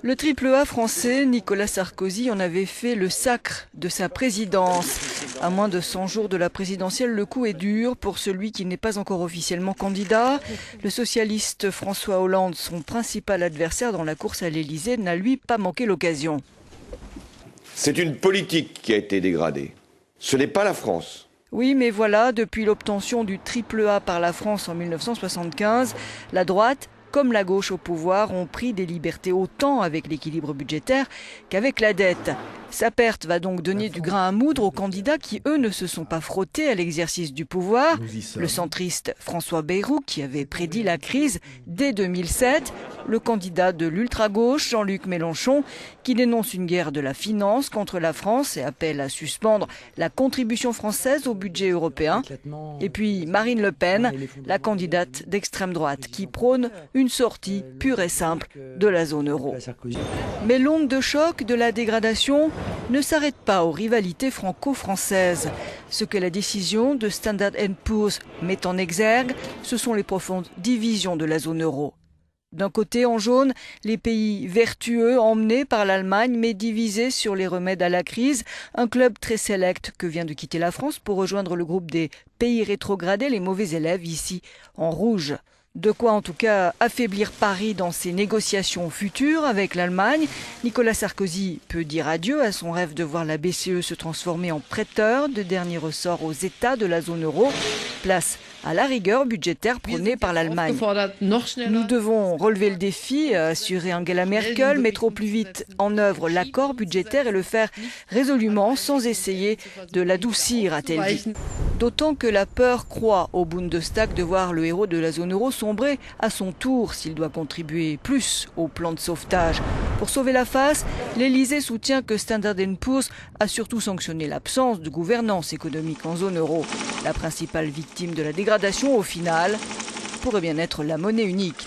Le triple A français, Nicolas Sarkozy, en avait fait le sacre de sa présidence. À moins de 100 jours de la présidentielle, le coup est dur pour celui qui n'est pas encore officiellement candidat. Le socialiste François Hollande, son principal adversaire dans la course à l'Élysée, n'a lui pas manqué l'occasion. C'est une politique qui a été dégradée. Ce n'est pas la France. Oui, mais voilà, depuis l'obtention du triple A par la France en 1975, la droite comme la gauche au pouvoir ont pris des libertés autant avec l'équilibre budgétaire qu'avec la dette. Sa perte va donc donner du grain à moudre aux candidats qui, eux, ne se sont pas frottés à l'exercice du pouvoir. Le centriste François Bayrou, qui avait prédit la crise dès 2007. Le candidat de l'ultra-gauche, Jean-Luc Mélenchon, qui dénonce une guerre de la finance contre la France et appelle à suspendre la contribution française au budget européen. Et puis Marine Le Pen, la candidate d'extrême droite, qui prône une sortie pure et simple de la zone euro. Mais l'onde de choc de la dégradation ne s'arrête pas aux rivalités franco-françaises. Ce que la décision de Standard & Poor's met en exergue, ce sont les profondes divisions de la zone euro. D'un côté, en jaune, les pays vertueux emmenés par l'Allemagne mais divisés sur les remèdes à la crise. Un club très sélect que vient de quitter la France pour rejoindre le groupe des pays rétrogradés, les mauvais élèves, ici en rouge. De quoi en tout cas affaiblir Paris dans ses négociations futures avec l'Allemagne. Nicolas Sarkozy peut dire adieu à son rêve de voir la BCE se transformer en prêteur de dernier ressort aux États de la zone euro. Place à la rigueur budgétaire prônée par l'Allemagne. Nous devons relever le défi, assurer Angela Merkel, mettre au plus vite en œuvre l'accord budgétaire et le faire résolument sans essayer de l'adoucir, a-t-elle dit. D'autant que la peur croît au Bundestag de voir le héros de la zone euro sombrer à son tour s'il doit contribuer plus au plan de sauvetage. Pour sauver la face, l'Elysée soutient que Standard & Poor's a surtout sanctionné l'absence de gouvernance économique en zone euro. La principale victime de la dégradation, au final, pourrait bien être la monnaie unique.